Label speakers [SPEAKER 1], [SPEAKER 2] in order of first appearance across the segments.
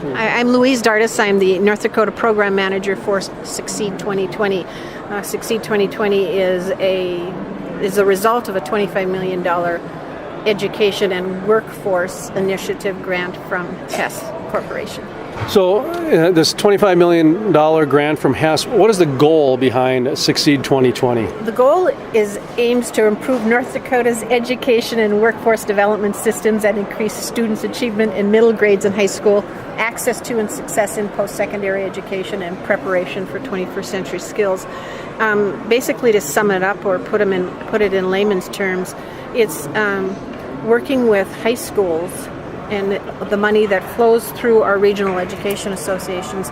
[SPEAKER 1] I'm Louise Dardis. I'm the North Dakota Program Manager for Succeed 2020. Succeed 2020 is a result of a $25 million education and workforce initiative grant from Hess Corporation.
[SPEAKER 2] So this $25 million grant from Hess, what is the goal behind Succeed 2020?
[SPEAKER 1] The goal aims to improve North Dakota's education and workforce development systems and increase students' achievement in middle grades and high school, access to and success in post-secondary education, and preparation for 21st century skills. Basically, to sum it up or put it in layman's terms, it's working with high schools and the money that flows through our regional education associations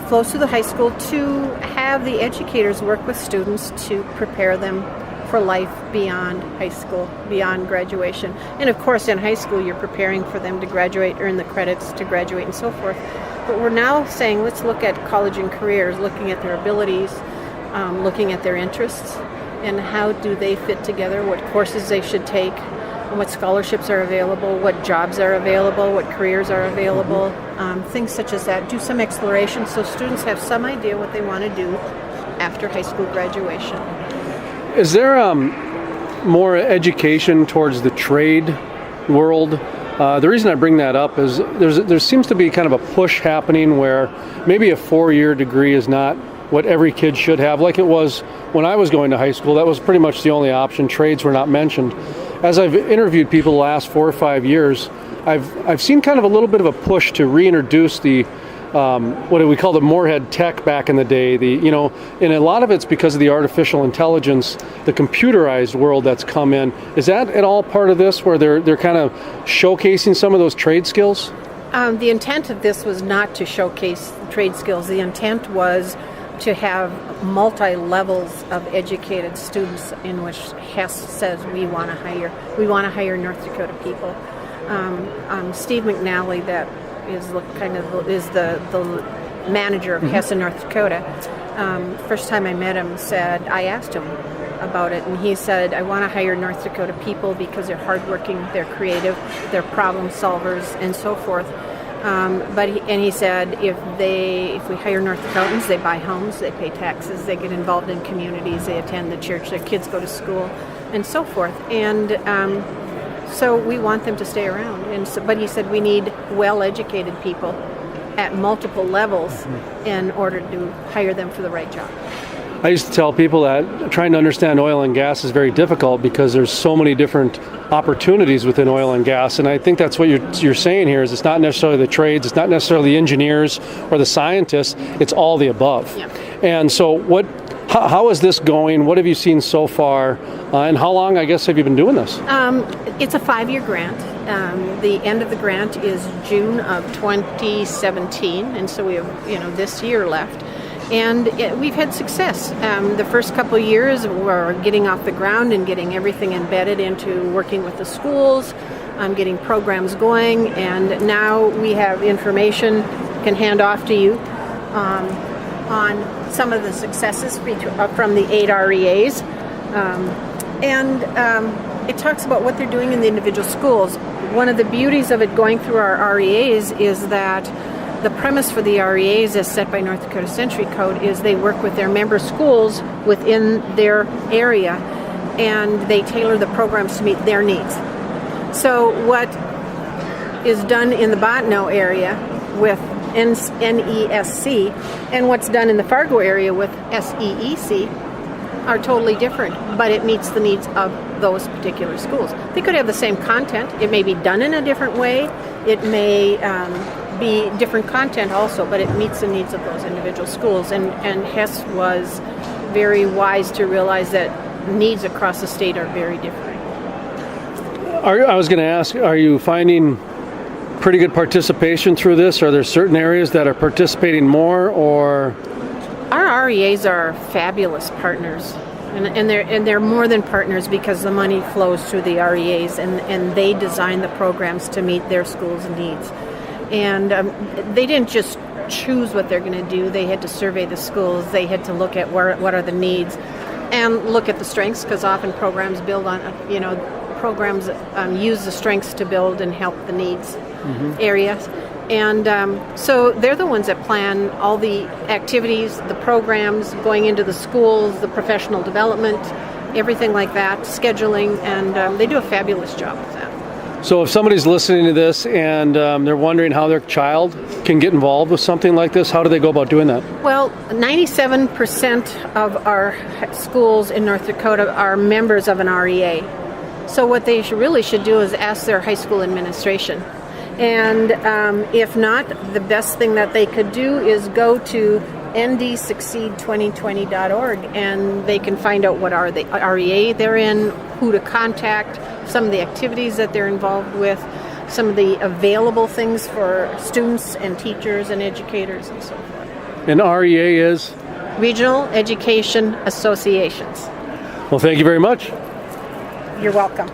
[SPEAKER 1] flows through the high school to have the educators work with students to prepare them for life beyond high school, beyond graduation. And of course, in high school, you're preparing for them to graduate, earn the credits to graduate, and so forth. But we're now saying, let's look at college and careers, looking at their abilities, looking at their interests, and how do they fit together, what courses they should take, what scholarships are available, what jobs are available, what careers are available, things such as that. Do some exploration so students have some idea what they want to do after high school graduation.
[SPEAKER 2] Is there more education towards the trade world? The reason I bring that up is there seems to be kind of a push happening where maybe a 4-year degree is not what every kid should have, like it was when I was going to high school. That was pretty much the only option. Trades were not mentioned. As I've interviewed people the last 4 or 5 years, I've seen kind of a little bit of a push to reintroduce the what do we call the Moorhead Tech back in the day. And a lot of it's because of the artificial intelligence, the computerized world that's come in. Is that at all part of this, where they're kind of showcasing some of those trade skills?
[SPEAKER 1] The intent of this was not to showcase trade skills. The intent was to have multi-levels of educated students in which Hess says we want to hire North Dakota people. Steve McNally, that is the manager of Hess in North Dakota. First time I met him, I asked him about it, and he said, I want to hire North Dakota people because they're hardworking, they're creative, they're problem solvers, and so forth. He said if we hire North Dakotans, they buy homes, they pay taxes, they get involved in communities, they attend the church, their kids go to school, and so forth. And so we want them to stay around. But he said we need well-educated people at multiple levels in order to hire them for the right job.
[SPEAKER 2] I used to tell people that trying to understand oil and gas is very difficult because there's so many different opportunities within oil and gas. And I think that's what you're saying here is it's not necessarily the trades, it's not necessarily the engineers or the scientists, it's all the above. Yeah. And so how is this going? What have you seen so far? And how long, I guess, have you been doing this?
[SPEAKER 1] It's a 5-year grant. The end of the grant is June of 2017, and so we have this year left. And we've had success. The first couple of years we're getting off the ground and getting everything embedded into working with the schools, getting programs going, and now we have information can hand off to you on some of the successes from the 8 REAs. It talks about what they're doing in the individual schools. One of the beauties of it going through our REAs is that the premise for the REAs as set by North Dakota Century Code is they work with their member schools within their area and they tailor the programs to meet their needs. So what is done in the Bottineau area with NESC and what's done in the Fargo area with SEEC are totally different, but it meets the needs of those particular schools. They could have the same content. It may be done in a different way. It may be different content also, but it meets the needs of those individual schools. And Hess was very wise to realize that needs across the state are very different.
[SPEAKER 2] I was going to ask, are you finding pretty good participation through this? Are there certain areas that are participating more, or?
[SPEAKER 1] Our REAs are fabulous partners, and they're more than partners because the money flows through the REAs, and they design the programs to meet their schools' needs. And they didn't just choose what they're going to do. They had to survey the schools. They had to look at what are the needs and look at the strengths, because often programs build on, programs use the strengths to build and help the needs areas. And so they're the ones that plan all the activities, the programs going into the schools, the professional development, everything like that, scheduling, and they do a fabulous job with that.
[SPEAKER 2] So if somebody's listening to this and they're wondering how their child can get involved with something like this, how do they go about doing that?
[SPEAKER 1] Well, 97% of our schools in North Dakota are members of an REA. So what they really should do is ask their high school administration. And if not, the best thing that they could do is go to ndsucceed2020.org, and they can find out what are the REA they're in, who to contact, some of the activities that they're involved with, some of the available things for students and teachers and educators and so forth.
[SPEAKER 2] And REA is?
[SPEAKER 1] Regional Education Associations.
[SPEAKER 2] Well, thank you very much.
[SPEAKER 1] You're welcome.